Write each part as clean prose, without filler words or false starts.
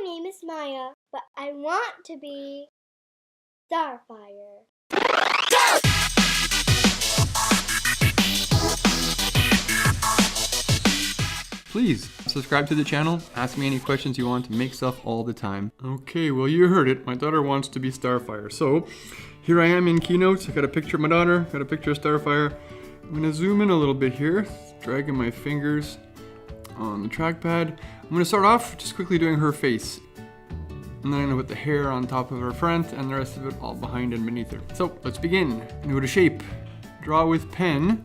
name is Maya, but I want to be Starfire. Please subscribe to the channel, ask me any questions you want, make stuff all the time. Okay, well you heard it, my daughter wants to be Starfire. So here I am in Keynote, I got a picture of my daughter, got a picture of Starfire. I'm gonna zoom in a little bit here, dragging my fingers on the trackpad. I'm gonna start off just quickly doing her face. And then I'm gonna put the hair on top of her front and the rest of it all behind and beneath her. So let's begin. I'm gonna go to shape, draw with pen.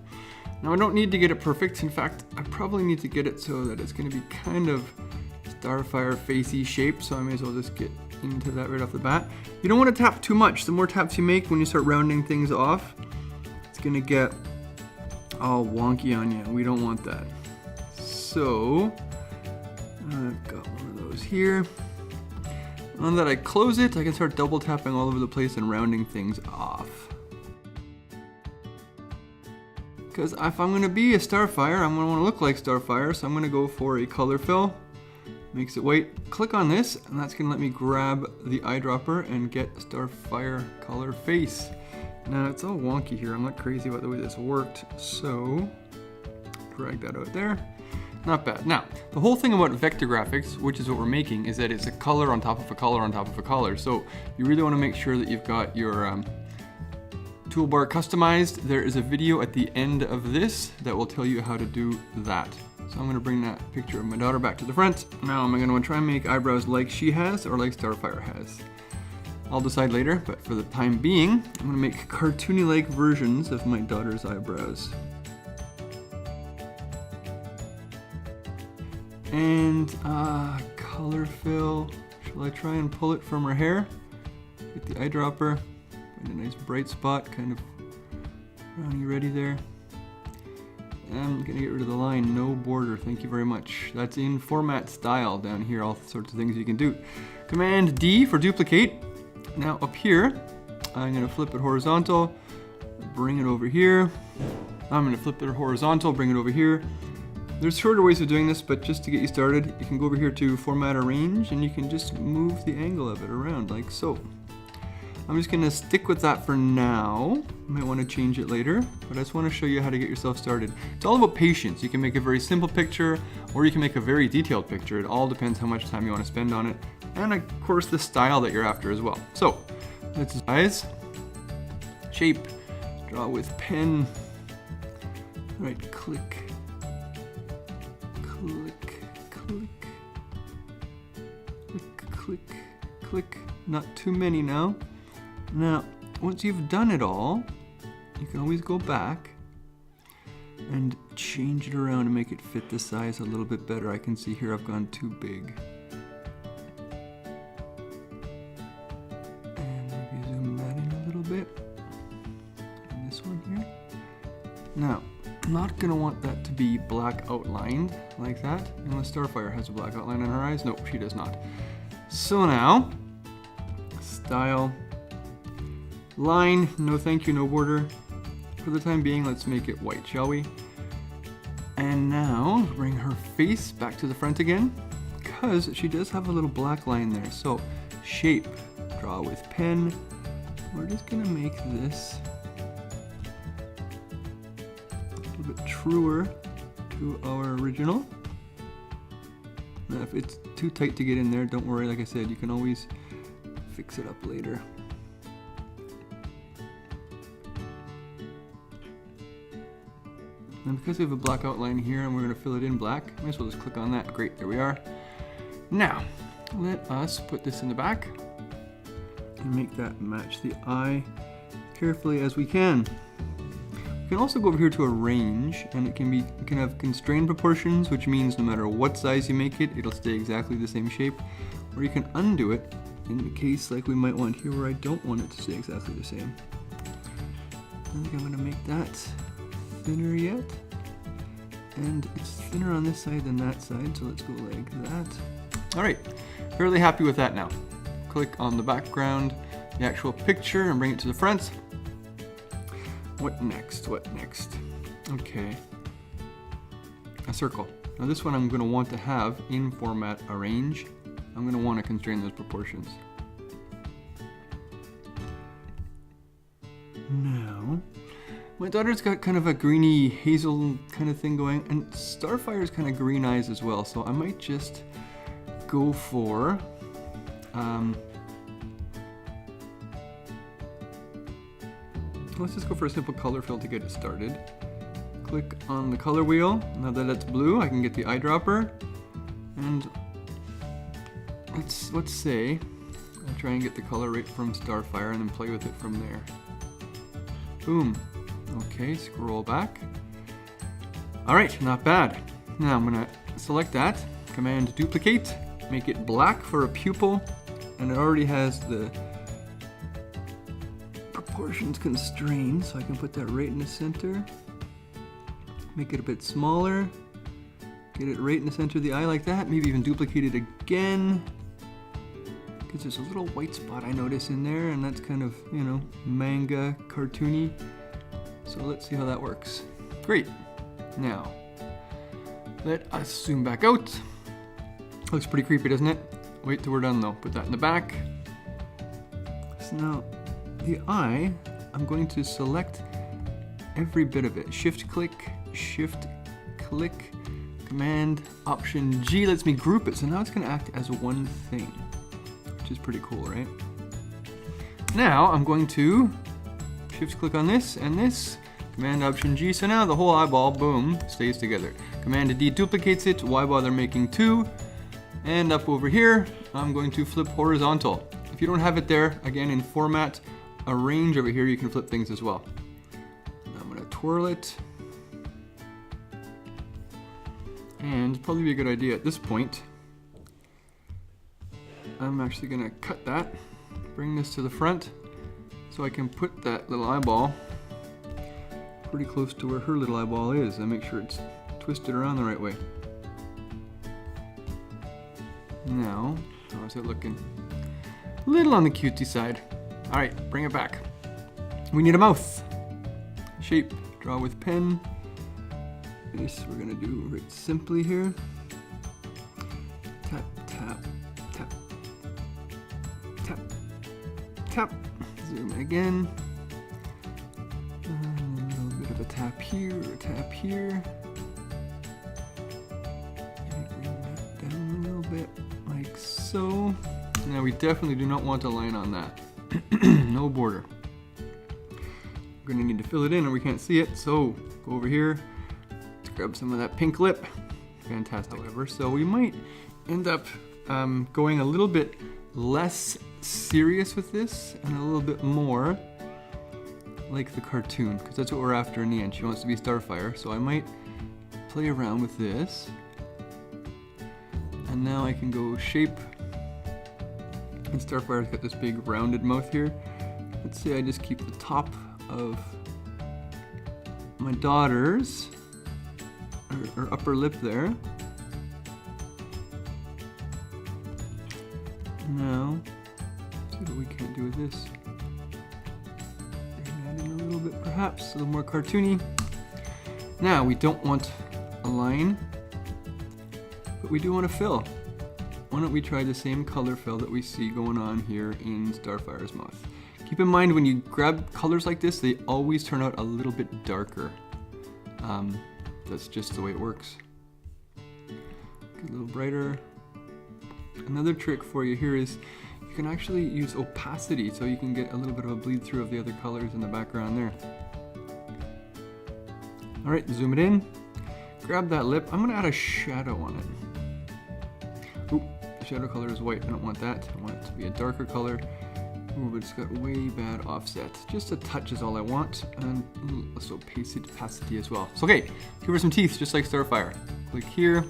Now I don't need to get it perfect. In fact, I probably need to get it so that it's gonna be kind of Starfire facey shape. So I may as well just get into that right off the bat. You don't wanna tap too much. The more taps you make when you start rounding things off, it's gonna get all wonky on you. We don't want that. So I've got one of those here. Now that I close it, I can start double tapping all over the place and rounding things off. Because if I'm gonna be a Starfire, I'm gonna wanna look like Starfire, so I'm gonna go for a color fill. Makes it white. Click on this, and that's gonna let me grab the eyedropper and get Starfire color face. Now it's all wonky here. I'm not crazy about the way this worked, so drag that out there. Not bad. Now, the whole thing about vector graphics, which is what we're making, is that it's a color on top of a color on top of a color. So you really want to make sure that you've got your toolbar customized. There is a video at the end of this that will tell you how to do that. So I'm going to bring that picture of my daughter back to the front. Now I'm going to try and make eyebrows like she has or like Starfire has. I'll decide later, but for the time being, I'm going to make cartoony-like versions of my daughter's eyebrows. And color fill. Shall I try and pull it from her hair? Get the eyedropper. Find a nice bright spot, kind of brownie ready there. I'm gonna get rid of the line, no border, thank you very much. That's in format style down here, all sorts of things you can do. Command D for duplicate. Now up here, I'm gonna flip it horizontal, bring it over here. I'm gonna flip it horizontal, bring it over here. There's shorter ways of doing this, but just to get you started, you can go over here to Format Arrange, and you can just move the angle of it around like so. I'm just gonna stick with that for now. You might wanna change it later, but I just wanna show you how to get yourself started. It's all about patience. You can make a very simple picture, or you can make a very detailed picture. It all depends how much time you wanna spend on it, and of course the style that you're after as well. So, let's eyes, shape, draw with pen, right click, click, click, click, click, click. Not too many now. Now, once you've done it all, you can always go back and change it around to make it fit the size a little bit better. I can see here I've gone too big. And maybe zoom that in a little bit. And this one here. Now, I'm not gonna want that to be black outlined like that. Unless Starfire has a black outline on her eyes. No, she does not. So now, style, line, no thank you, no border. For the time being, let's make it white, shall we? And now, bring her face back to the front again, because she does have a little black line there. So, shape, draw with pen. We're just gonna make this bit truer to our original. Now if it's too tight to get in there, don't worry, like I said, you can always fix it up later. And because we have a black outline here and we're going to fill it in black, might as well just click on that. Great, there we are. Now, let us put this in the back and make that match the eye carefully as we can. You can also go over here to Arrange, and it can have constrained proportions, which means no matter what size you make it, it'll stay exactly the same shape. Or you can undo it in the case like we might want here where I don't want it to stay exactly the same. I think I'm gonna make that thinner yet. And it's thinner on this side than that side, so let's go like that. All right, fairly happy with that now. Click on the background, the actual picture, and bring it to the front. What next? What next? Okay. A circle. Now this one I'm going to want to have in format arrange. I'm going to want to constrain those proportions. Now, my daughter's got kind of a greeny hazel kind of thing going, and Starfire's kind of green eyes as well, so I might just go for let's just go for a simple color fill to get it started. Click on the color wheel. Now that it's blue, I can get the eyedropper, and let's say I'll try and get the color right from Starfire and then play with it from there. Boom. Okay, scroll back. All right, not bad. Now I'm gonna select that, Command duplicate, make it black for a pupil, and it already has the proportions constrained, so I can put that right in the center. Make it a bit smaller, get it right in the center of the eye like that, maybe even duplicate it again, because there's a little white spot I notice in there, and that's kind of, you know, manga cartoony. So let's see how that works. Great. Now, let us zoom back out. Looks pretty creepy, doesn't it? Wait till we're done though. Put that in the back. So now, the eye, I'm going to select every bit of it. Shift click, Command Option G lets me group it. So now it's going to act as one thing, which is pretty cool, right? Now I'm going to shift click on this and this, Command Option G. So now the whole eyeball, boom, stays together. Command D duplicates it. Y bar they're making 2. And up over here, I'm going to flip horizontal. If you don't have it there, again in Format, Arrange over here, you can flip things as well. Now I'm going to twirl it. And probably be a good idea at this point, I'm actually going to cut that, bring this to the front, so I can put that little eyeball pretty close to where her little eyeball is and make sure it's twisted around the right way. Now, how's it looking? A little on the cutesy side. All right, bring it back. We need a mouth. Shape, draw with pen. This we're gonna do right simply here. Tap, tap, tap, tap, tap. Zoom in again. A little bit of a tap here, a tap here. Bring that down a little bit, like so. Now we definitely do not want a line on that. No border. We're gonna need to fill it in or we can't see it, so go over here. Let's grab some of that pink lip. Fantastic, however. So we might end up going a little bit less serious with this and a little bit more like the cartoon, because that's what we're after in the end. She wants to be Starfire, so I might play around with this. And now I can go shape. And Starfire's got this big rounded mouth here. Let's say I just keep the top of my daughter's her upper lip there. Now, let's see what we can do with this. Bring that in a little bit perhaps, a little more cartoony. Now, we don't want a line, but we do want to fill. Why don't we try the same color fill that we see going on here in Starfire's mouth? Keep in mind when you grab colors like this, they always turn out a little bit darker. That's just the way it works. Get a little brighter. Another trick for you here is you can actually use opacity so you can get a little bit of a bleed through of the other colors in the background there. All right, zoom it in. Grab that lip. I'm gonna add a shadow on it. Ooh, the shadow color is white. I don't want that. I want it to be a darker color. Ooh, but it's got way bad offset. Just a touch is all I want, and let's opacity as well. So okay, give her some teeth, just like Starfire. Click here.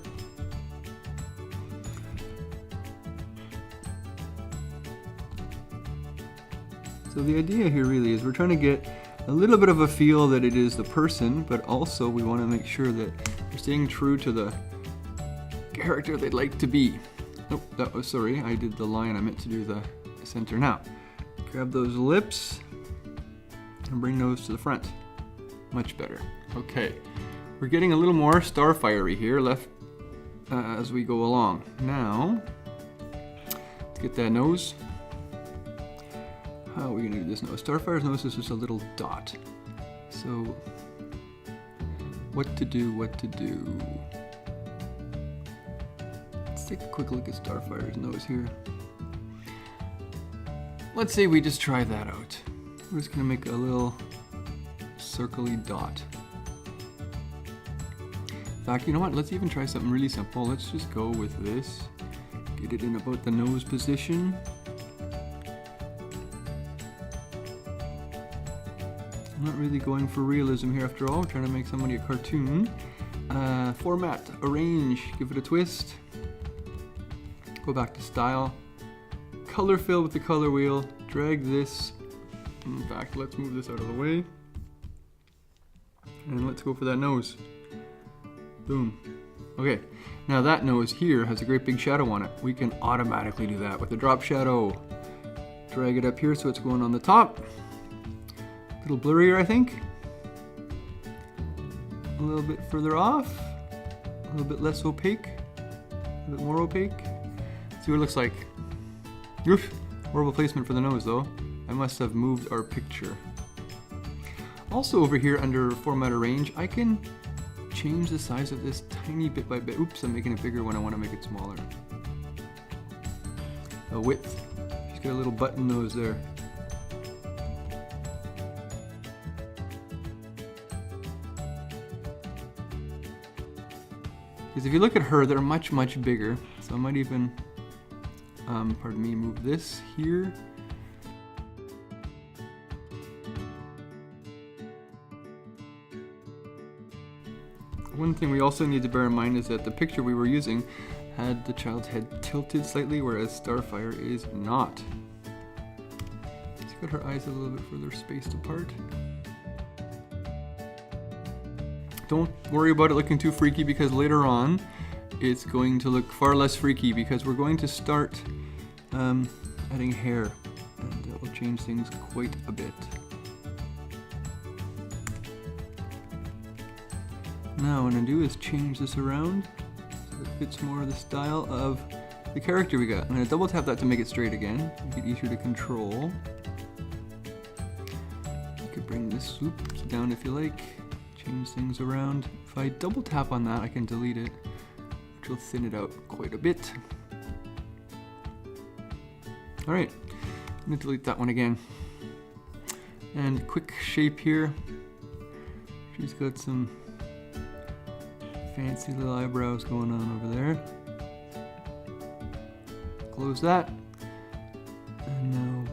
So the idea here really is we're trying to get a little bit of a feel that it is the person, but also we want to make sure that we're staying true to the character they'd like to be. Oh, that was, sorry, I did the line. I meant to do the center now. Grab those lips and bring those to the front. Much better. Okay, we're getting a little more Starfire-y here left as we go along. Now, Let's get that nose. How are we gonna do this nose? Starfire's nose is just a little dot. So, what to do? Let's take a quick look at Starfire's nose here. Let's say we just try that out. We're just gonna make a little circly dot. In fact, you know what? Let's even try something really simple. Let's just go with this. Get it in about the nose position. I'm not really going for realism here after all. We're trying to make somebody a cartoon. Format, arrange, give it a twist. Go back to style. Color fill with the color wheel. Drag this. In fact, let's move this out of the way. And let's go for that nose. Boom. Okay, now that nose here has a great big shadow on it. We can automatically do that with the drop shadow. Drag it up here so it's going on the top. A little blurrier, I think. A little bit further off. A little bit less opaque. A bit more opaque. See what it looks like. Oof, horrible placement for the nose though. I must have moved our picture. Also over here under Format Arrange, I can change the size of this tiny bit by bit. Oops, I'm making it bigger when I want to make it smaller. The width. She's got a little button nose there. Because if you look at her, they're much, much bigger. So I might even, pardon me, move this here. One thing we also need to bear in mind is that the picture we were using had the child's head tilted slightly, whereas Starfire is not. She's got her eyes a little bit further spaced apart. Don't worry about it looking too freaky, because later on it's going to look far less freaky, because we're going to start adding hair, and that will change things quite a bit. Now what I'm going to do is change this around so it fits more of the style of the character we got. I'm going to double tap that to make it straight again, make it easier to control. You could bring this swoop down if you like, change things around. If I double tap on that, I can delete it, which will thin it out quite a bit. Alright, I'm going to delete that one again. And quick shape here. She's got some fancy little eyebrows going on over there. Close that. And now,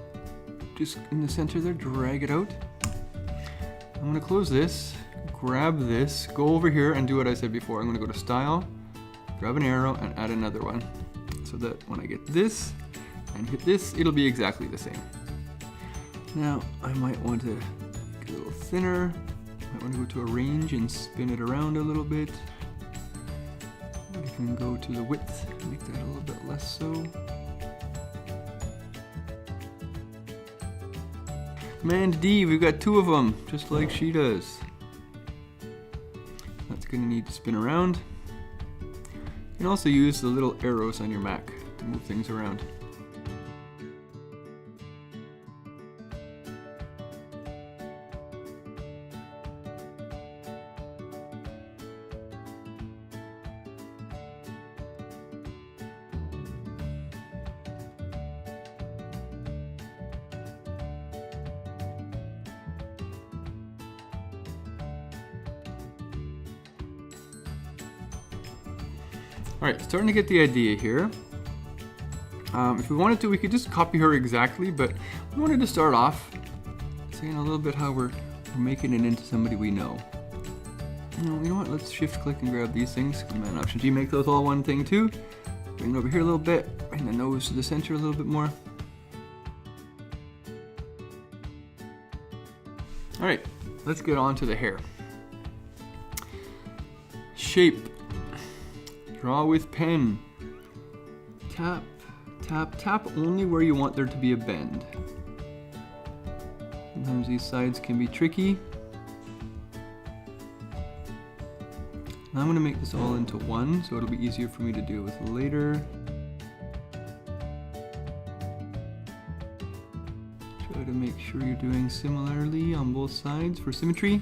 just in the center there, drag it out. I'm going to close this, grab this, go over here and do what I said before. I'm going to go to Style, grab an arrow and add another one. So that when I get this and hit this, it'll be exactly the same. Now, I might want to get a little thinner. I might want to go to Arrange and spin it around a little bit. I can go to the width, make that a little bit less so. Command D, we've got two of them, just like she does. That's going to need to spin around. You can also use the little arrows on your Mac to move things around. Alright, starting to get the idea here. If we wanted to, we could just copy her exactly, but we wanted to start off saying a little bit how we're making it into somebody we know. You know what, let's shift click and grab these things. Command Option G, make those all one thing too. Bring it over here a little bit, bring the nose to the center a little bit more. Alright, let's get on to the hair. Shape. Draw with pen. Tap, tap, tap only where you want there to be a bend. Sometimes these sides can be tricky. Now I'm going to make this all into one, so it'll be easier for me to deal with later. Gotta make sure you're doing similarly on both sides for symmetry.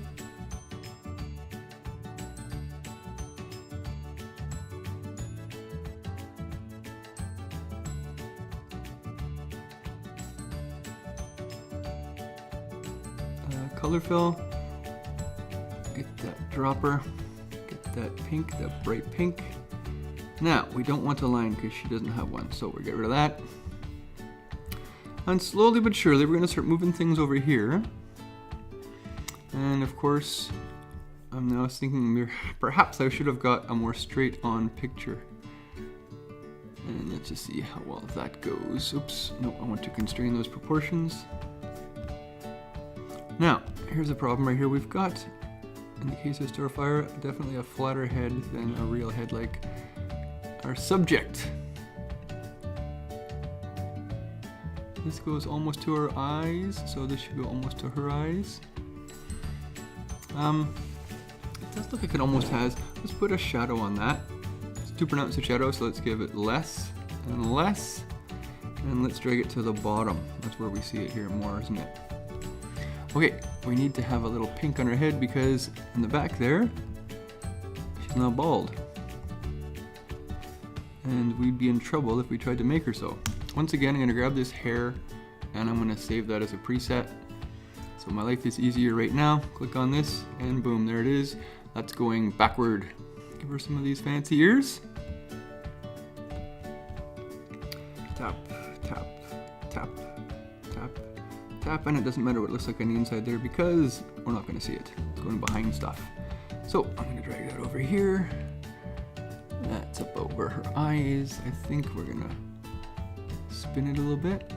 Color fill. Get that dropper. Get that pink, that bright pink. Now, we don't want a line because she doesn't have one, so we'll get rid of that. And slowly but surely, we're going to start moving things over here. And of course, I'm now thinking perhaps I should have got a more straight on picture. And let's just see how well that goes. Oops, no, I want to constrain those proportions. Now, here's a problem right here. We've got, in the case of Starfire, definitely a flatter head than a real head like our subject. This goes almost to her eyes, so this should go almost to her eyes. It does look like it almost has. Let's put a shadow on that. It's too pronounced a shadow, so let's give it less and less. And let's drag it to the bottom. That's where we see it here more, isn't it? Okay, we need to have a little pink on her head because in the back there, she's now bald. And we'd be in trouble if we tried to make her so. Once again, I'm going to grab this hair and I'm going to save that as a preset. So my life is easier right now. Click on this and boom, there it is. That's going backward. Give her some of these fancy ears. Tap, tap, tap, tap, tap. And it doesn't matter what it looks like on the inside there because we're not going to see it. It's going behind stuff. So I'm going to drag that over here. That's up over her eyes. I think we're going to spin it a little bit.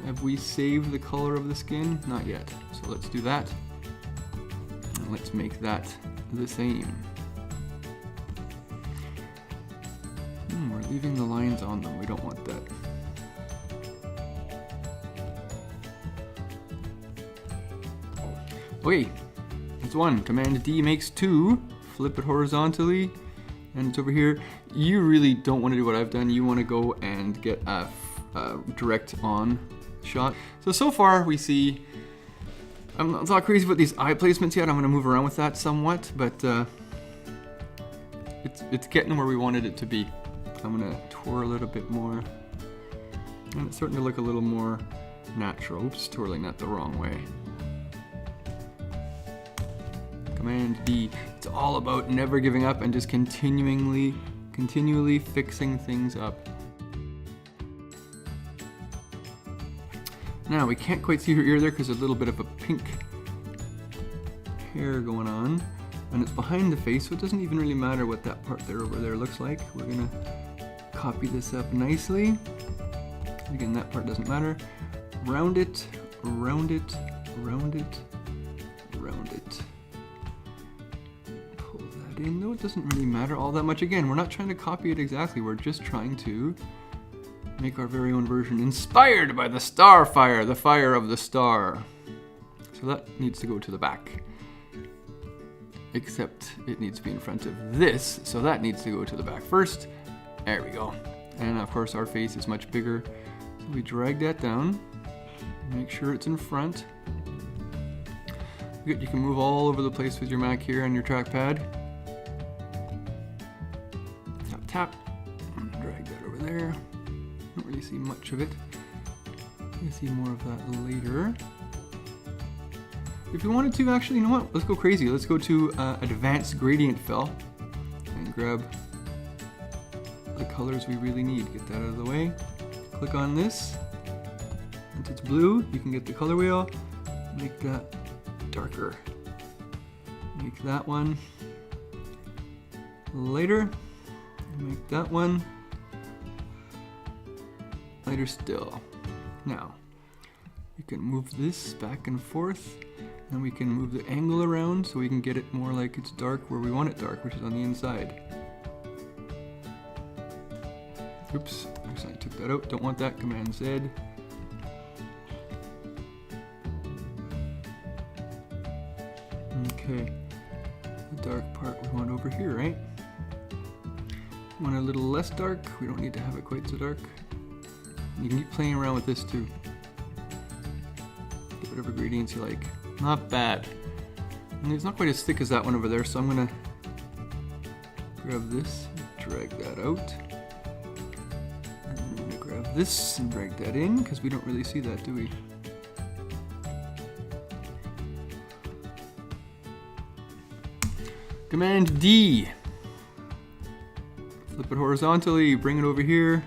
Have we saved the color of the skin? Not yet. So let's do that. And let's make that the same. We're leaving the lines on them. We don't want that. Okay, that's one. Command D makes two. Flip it horizontally. And it's over here. You really don't want to do what I've done. You want to go and get a direct on shot. So far we see, I'm not crazy about these eye placements yet. I'm going to move around with that somewhat, but it's getting where we wanted it to be. I'm going to twirl it a bit more. And it's starting to look a little more natural. Oops, twirling that the wrong way. Command D. It's all about never giving up and just continually fixing things up. Now we can't quite see her ear there because there's a little bit of a pink hair going on, and it's behind the face, so it doesn't even really matter what that part there over there looks like. We're gonna copy this up nicely. Again, that part doesn't matter. Round it, round it, round it, round it. Pull that in. No, it doesn't really matter all that much. Again, we're not trying to copy it exactly. We're just trying to make our very own version inspired by the Starfire, the fire of the star. So that needs to go to the back. Except it needs to be in front of this, so that needs to go to the back first. There we go. And of course our face is much bigger. So we drag that down, make sure it's in front. Good, you can move all over the place with your Mac here on your trackpad. Tap, tap, drag that over there. Don't really see much of it. You'll see more of that later. If you wanted to, actually, you know what? Let's go crazy. Let's go to Advanced Gradient Fill and grab the colors we really need. Get that out of the way. Click on this. Once it's blue, you can get the color wheel. Make that darker. Make that one lighter. Make that one lighter still. Now, you can move this back and forth, and we can move the angle around so we can get it more like it's dark where we want it dark, which is on the inside. Oops, I took that out. Don't want that. Command Z. Okay, the dark part we want over here, right? Want a little less dark. We don't need to have it quite so dark. You can keep playing around with this too. whatever gradients you like. Not bad. And it's not quite as thick as that one over there, so I'm gonna grab this, drag that out. And I'm gonna grab this and drag that in, because we don't really see that, do we? Command D. Flip it horizontally, bring it over here.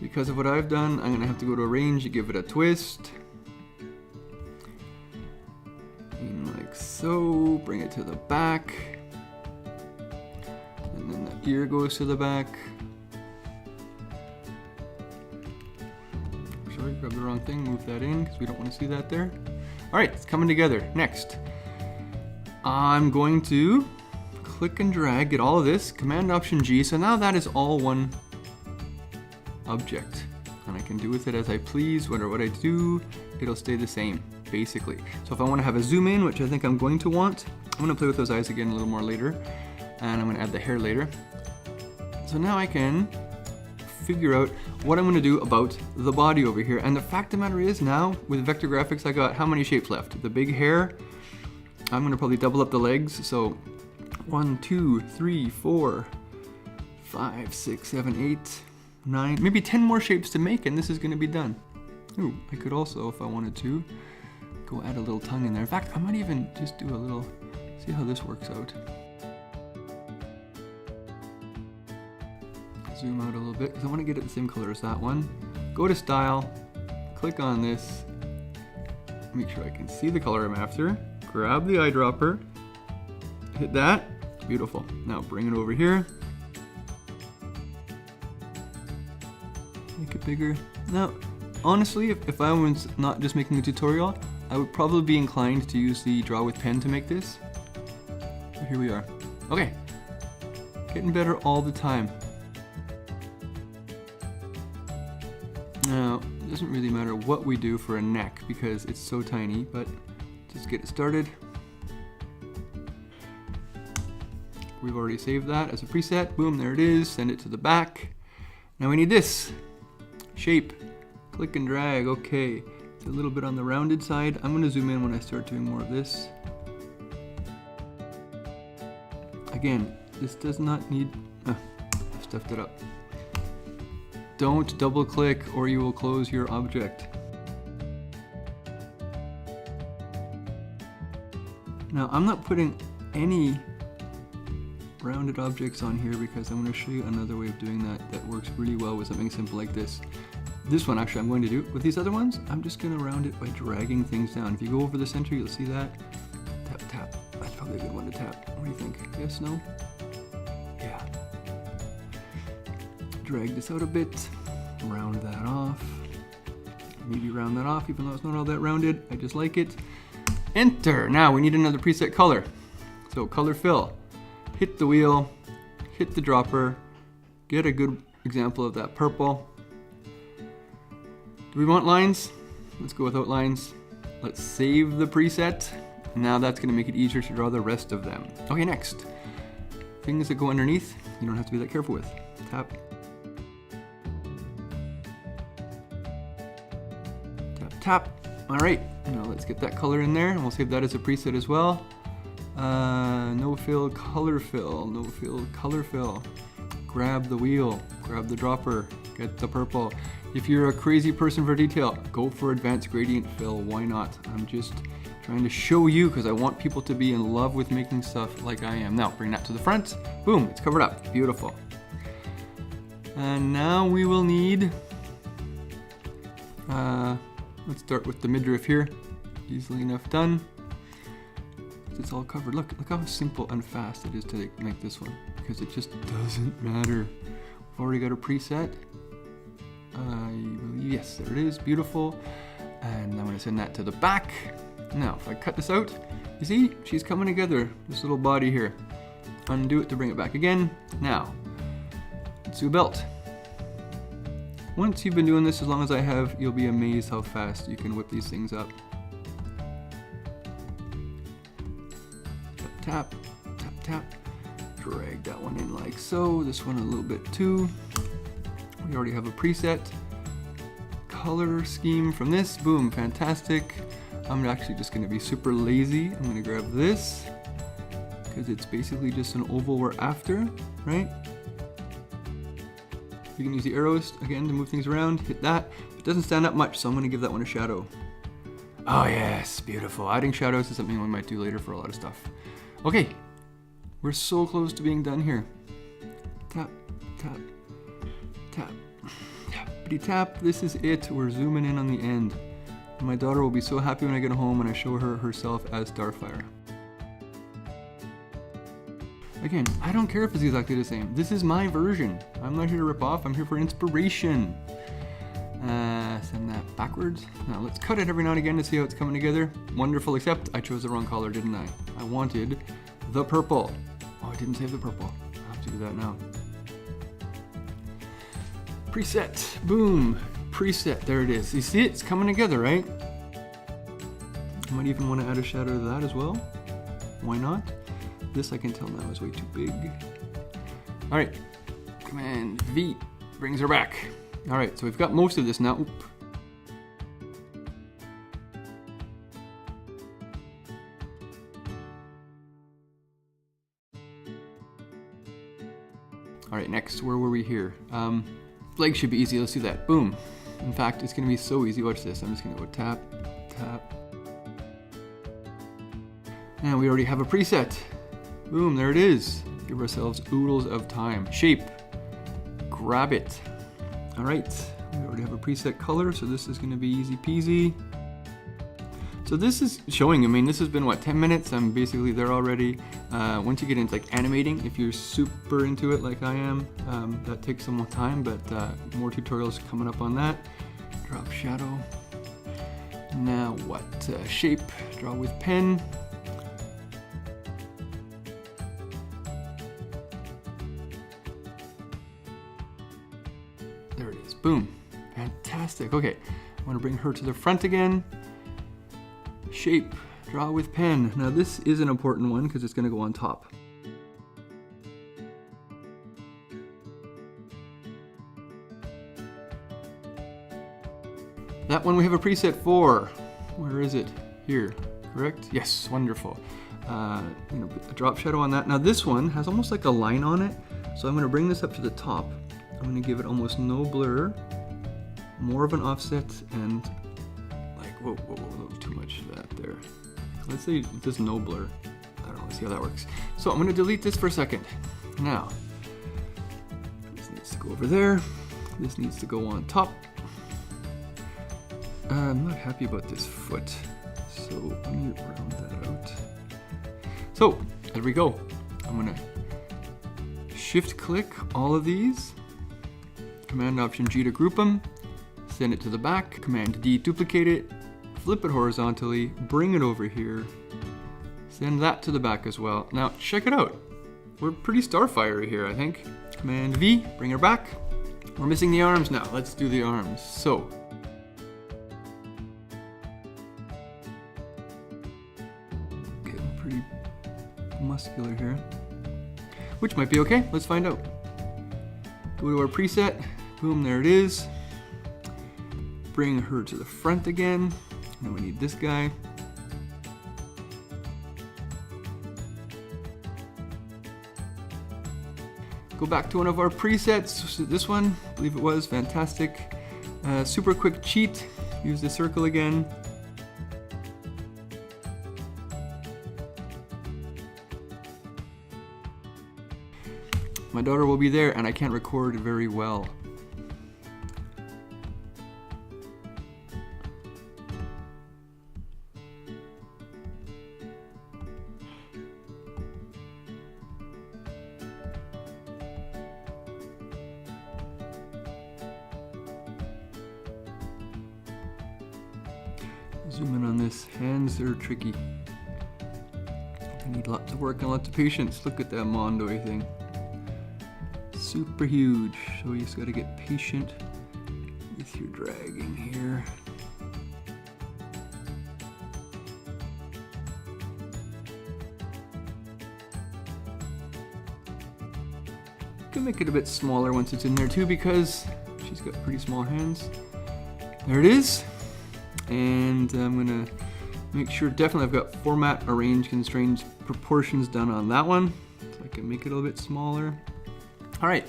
Because of what I've done, I'm gonna have to go to arrange, give it a twist. And like so, bring it to the back. And then the ear goes to the back. Sorry, grabbed the wrong thing, move that in, because we don't want to see that there. All right, it's coming together. Next, I'm going to click and drag, get all of this, Command Option G, so now that is all one object. And I can do with it as I please, no matter what I do, it'll stay the same, basically. So if I want to have a zoom in, which I think I'm going to want, I'm going to play with those eyes again a little more later, and I'm going to add the hair later. So now I can figure out what I'm going to do about the body over here. And the fact of the matter is, now with vector graphics, I got how many shapes left? The big hair, I'm going to probably double up the legs, so 1, 2, 3, 4, 5, 6, 7, 8, 9, maybe 10 more shapes to make, and this is going to be done. Ooh, I could also, if I wanted to, go add a little tongue in there. In fact, I might even just do a little, see how this works out. Zoom out a little bit, because I want to get it the same color as that one. Go to Style, click on this, make sure I can see the color I'm after, grab the eyedropper, hit that, beautiful. Now bring it over here. Make it bigger. Now, honestly, if I was not just making a tutorial, I would probably be inclined to use the draw with pen to make this. But here we are. Okay, getting better all the time. Now, it doesn't really matter what we do for a neck because it's so tiny, but just get it started. We've already saved that as a preset. Boom, there it is. Send it to the back. Now we need this. Shape. Click and drag. Okay. It's a little bit on the rounded side. I'm going to zoom in when I start doing more of this. Again, this does not need... I've stuffed it up. Don't double click or you will close your object. Now I'm not putting any rounded objects on here because I'm going to show you another way of doing that works really well with something simple like this. This one actually I'm going to do. With these other ones, I'm just going to round it by dragging things down. If you go over the center, you'll see that. Tap, tap. That's probably a good one to tap. What do you think? Yes, no? Yeah. Drag this out a bit. Round that off. Maybe round that off even though it's not all that rounded. I just like it. Enter. Now we need another preset color. So color fill. Hit the wheel. Hit the dropper. Get a good example of that purple. Do we want lines? Let's go without lines. Let's save the preset. Now that's going to make it easier to draw the rest of them. Okay, next. Things that go underneath, you don't have to be that careful with. Tap. Tap, tap. All right, now let's get that color in there, and we'll save that as a preset as well. No fill, color fill, no fill, color fill. Grab the wheel, grab the dropper, get the purple. If you're a crazy person for detail, go for advanced gradient fill, why not? I'm just trying to show you because I want people to be in love with making stuff like I am. Now, bring that to the front. Boom, it's covered up, beautiful. And now we will need, let's start with the midriff here. Easily enough done. It's all covered. Look how simple and fast it is to make this one because it just doesn't matter. We've already got a preset. I believe, yes, there it is, beautiful. And I'm gonna send that to the back. Now, if I cut this out, you see, she's coming together, this little body here. Undo it to bring it back again. Now, let's do a belt. Once you've been doing this as long as I have, you'll be amazed how fast you can whip these things up. Tap, tap, tap. Drag that one in like so. This one a little bit too. We already have a preset. color scheme from this. Boom, fantastic. I'm actually just gonna be super lazy. I'm gonna grab this, because it's basically just an oval we're after, right? You can use the arrows, again, to move things around. Hit that. It doesn't stand up much, so I'm gonna give that one a shadow. Oh yes, beautiful. Adding shadows is something we might do later for a lot of stuff. Okay, we're so close to being done here. Tap, tap, tap, tappity tap. This is it. We're zooming in on the end. My daughter will be so happy when I get home and I show her herself as Starfire. Again, I don't care if it's exactly the same. This is my version. I'm not here to rip off, I'm here for inspiration. Send that backwards. Now let's cut it every now and again to see how it's coming together. Wonderful, except I chose the wrong color, didn't I? I wanted the purple. Oh, I didn't save the purple. I'll have to do that now. Preset, boom, preset, there it is. You see it? It's coming together, right? I might even want to add a shadow to that as well. Why not? This I can tell now is way too big. All right, Command V brings her back. All right, so we've got most of this now. Oop. All right, next, where were we here? Legs should be easy, let's do that, boom. In fact, it's gonna be so easy, watch this. I'm just gonna go tap, tap. And we already have a preset. Boom, there it is. Give ourselves oodles of time. Shape, grab it. All right, we already have a preset color, so this is gonna be easy peasy. So this is showing, I mean, this has been what, 10 minutes? I'm basically there already. Once you get into like animating, if you're super into it like I am, that takes some more time, but more tutorials coming up on that. Drop shadow. Now what? Shape, draw with pen. There it is, boom, fantastic. Okay, I wanna bring her to the front again. Shape, draw with pen. Now this is an important one because it's gonna go on top. That one we have a preset for. Where is it? Here, correct? Yes, wonderful. I'm gonna put a drop shadow on that. Now this one has almost like a line on it, so I'm gonna bring this up to the top. I'm gonna give it almost no blur, more of an offset, and like, whoa, too much of that there. Let's say just no blur. I don't know, let's see how that works. So I'm gonna delete this for a second. Now, this needs to go over there. This needs to go on top. I'm not happy about this foot, so let me round that out. So, there we go. I'm gonna shift click all of these. Command Option G to group them. Send it to the back. Command D, duplicate it. Flip it horizontally, bring it over here. Send that to the back as well. Now, check it out. We're pretty Starfire here, I think. Command V, bring her back. We're missing the arms now. Let's do the arms. So, getting pretty muscular here, which might be okay. Let's find out. Go to our preset. Boom, there it is. Bring her to the front again. Now we need this guy. Go back to one of our presets. So this one, I believe it was, fantastic. Super quick cheat. Use the circle again. My daughter will be there and I can't record very well. Zoom in on this. Hands are tricky. I need lots of work and lots of patience. Look at that Mondo thing. Super huge. So you just gotta get patient with your dragging here. You can make it a bit smaller once it's in there too because she's got pretty small hands. there it is. And I'm gonna make sure definitely I've got format, arrange, constraints, proportions done on that one. So I can make it a little bit smaller. All right,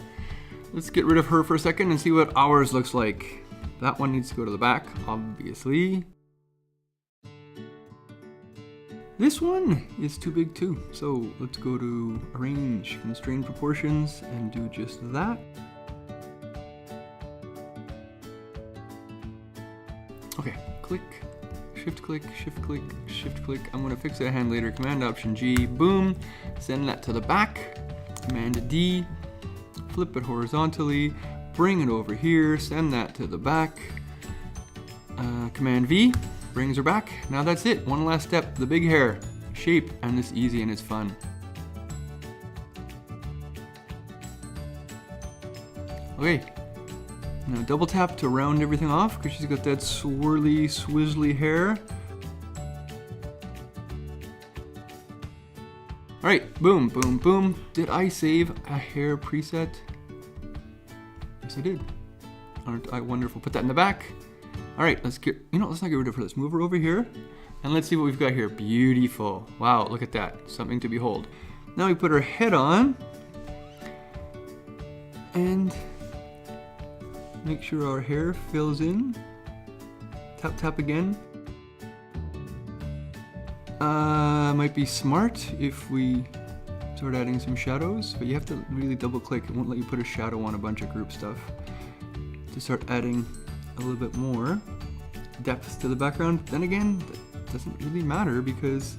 let's get rid of her for a second and see what ours looks like. That one needs to go to the back, obviously. This one is too big too. So let's go to arrange, constrain proportions and do just that. Okay, click, shift click, shift click, shift click. I'm gonna fix that hand later. Command Option G, boom. Send that to the back. Command D, flip it horizontally, bring it over here, send that to the back. Command V, brings her back. Now that's it, one last step, the big hair, shape, and it's easy and it's fun. Okay, now double tap to round everything off because she's got that swirly, swizzly hair. All right, boom, boom, boom. Did I save a hair preset? Yes, I did. Aren't I wonderful? Put that in the back. All right, let's not get rid of her. Let's move her over here and let's see what we've got here. Beautiful. Wow, look at that. Something to behold. Now we put her head on and make sure our hair fills in. Tap, tap again. Might be smart if we start adding some shadows, but you have to really double click. It won't let you put a shadow on a bunch of group stuff. To start adding a little bit more depth to the background. Then again, that doesn't really matter because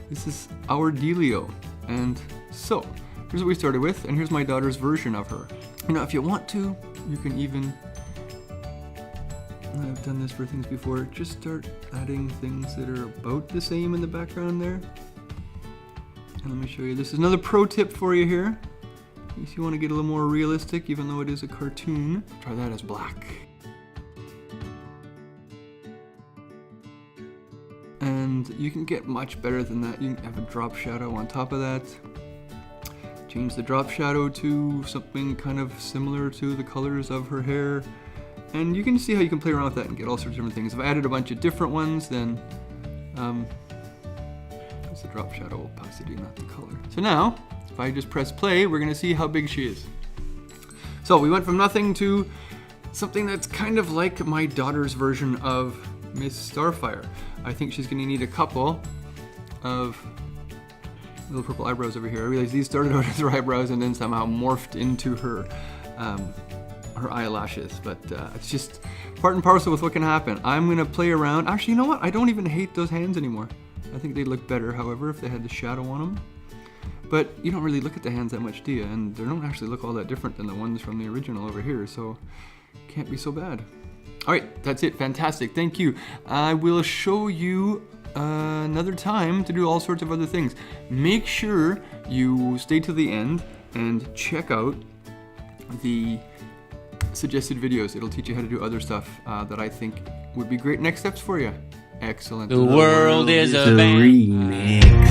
this is our dealio. And so, here's what we started with, and here's my daughter's version of her. You know, if you want to, you can even, I've done this for things before, just start adding things that are about the same in the background there. And let me show you, this is another pro tip for you here. In case you want to get a little more realistic, even though it is a cartoon, try that as black. And you can get much better than that. You can have a drop shadow on top of that. Change the drop shadow to something kind of similar to the colors of her hair. And you can see how you can play around with that and get all sorts of different things. If I added a bunch of different ones, then it's the drop shadow opacity, not the color. So now, if I just press play, we're gonna see how big she is. So we went from nothing to something that's kind of like my daughter's version of Miss Starfire. I think she's gonna need a couple of little purple eyebrows over here. I realize these started out as her eyebrows and then somehow morphed into her eyelashes, but it's just part and parcel with what can happen. I'm gonna play around. Actually, you know what? I don't even hate those hands anymore. I think they'd look better, however, if they had the shadow on them. But you don't really look at the hands that much, do you? And they don't actually look all that different than the ones from the original over here, so can't be so bad. All right, that's it. Fantastic. Thank you. I will show you another time to do all sorts of other things. Make sure you stay to the end and check out the suggested videos. It'll teach you how to do other stuff that I think would be great next steps for you. Excellent. The world is a remix.